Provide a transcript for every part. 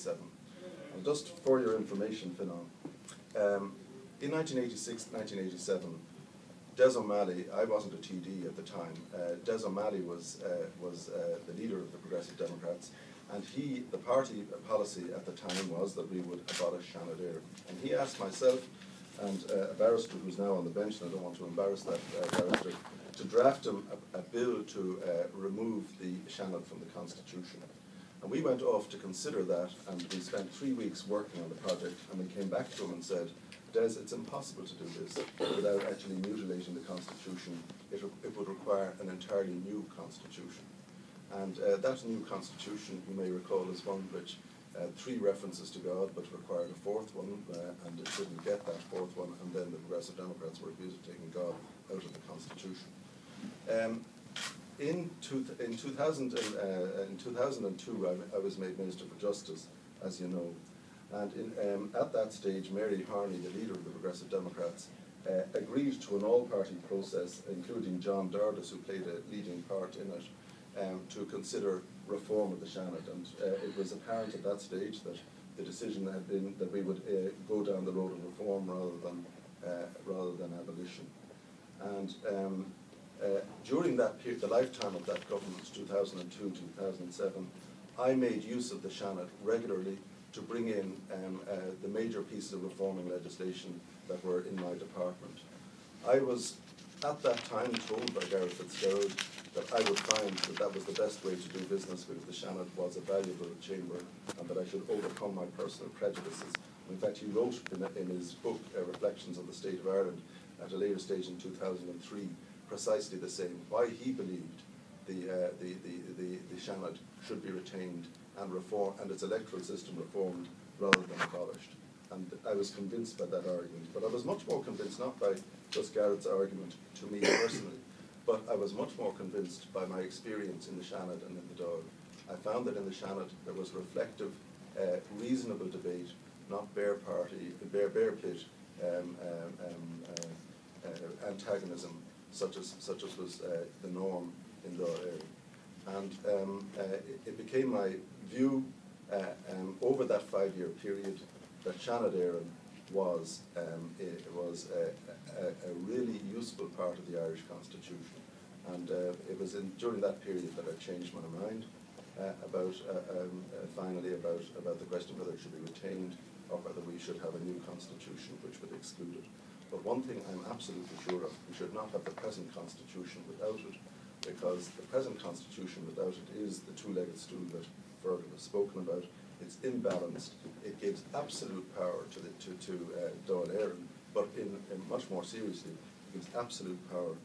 1987. And just for your information, Finan, in 1986, 1987, Des O'Malley, I wasn't a TD at the time, Des O'Malley was the leader of the Progressive Democrats, and the party policy at the time was that we would abolish Seanad. And he asked myself and a barrister who's now on the bench, and I don't want to embarrass that barrister, to draft a bill to remove the Seanad from the Constitution. And we went off to consider that, and we spent 3 weeks working on the project, and we came back to him and said, Des, it's impossible to do this without actually mutilating the Constitution. It would require an entirely new Constitution. And that new Constitution, you may recall, is one which had 3 references to God, but required a 4th one, and it didn't get that 4th one, and then the Progressive Democrats were accused of taking God out of the Constitution. In 2002, I was made Minister for Justice, as you know, and at that stage, Mary Harney, the leader of the Progressive Democrats, agreed to an all-party process, including John Dardis, who played a leading part in it, to consider reform of the Seanad. And it was apparent at that stage that the decision had been that we would go down the road of reform rather than abolition. And during that period, the lifetime of that government, 2002-2007, I made use of the Seanad regularly to bring in the major pieces of reforming legislation that were in my department. I was at that time told by Gareth Fitzgerald that I would find that that was the best way to do business, because the Seanad was a valuable chamber, and that I should overcome my personal prejudices. In fact, he wrote in his book, Reflections on the State of Ireland, at a later stage in 2003, precisely the same, why he believed the Seanad should be retained and reformed, and its electoral system reformed rather than abolished. And I was convinced by that argument. But I was much more convinced, not by just Garrett's argument to me personally, but I was much more convinced by my experience in the Seanad and in the Dáil. I found that in the Seanad there was reflective, reasonable debate, not bare pit antagonism, such as was the norm in Dáil. And it became my view over that 5-year period that Seanad was a really useful part of the Irish Constitution. And it was during that period that I changed my mind finally about the question whether it should be retained or whether we should have a new Constitution which would exclude it. But one thing I'm absolutely sure of, we should not have the present Constitution without it, because the present Constitution without it is the two-legged stool that Fergal has spoken about. It's imbalanced. It gives absolute power to Dáil Éireann, but in much more seriously, it gives absolute power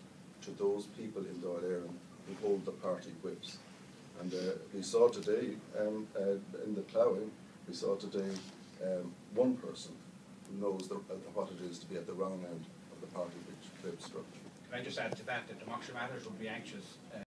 to those people in Dáil Éireann who hold the party whips. And we saw today in the ploughing, we saw today one person who knows what it is to be at the wrong end of the party whip structure. Can I just add to that Democracy Matters would be anxious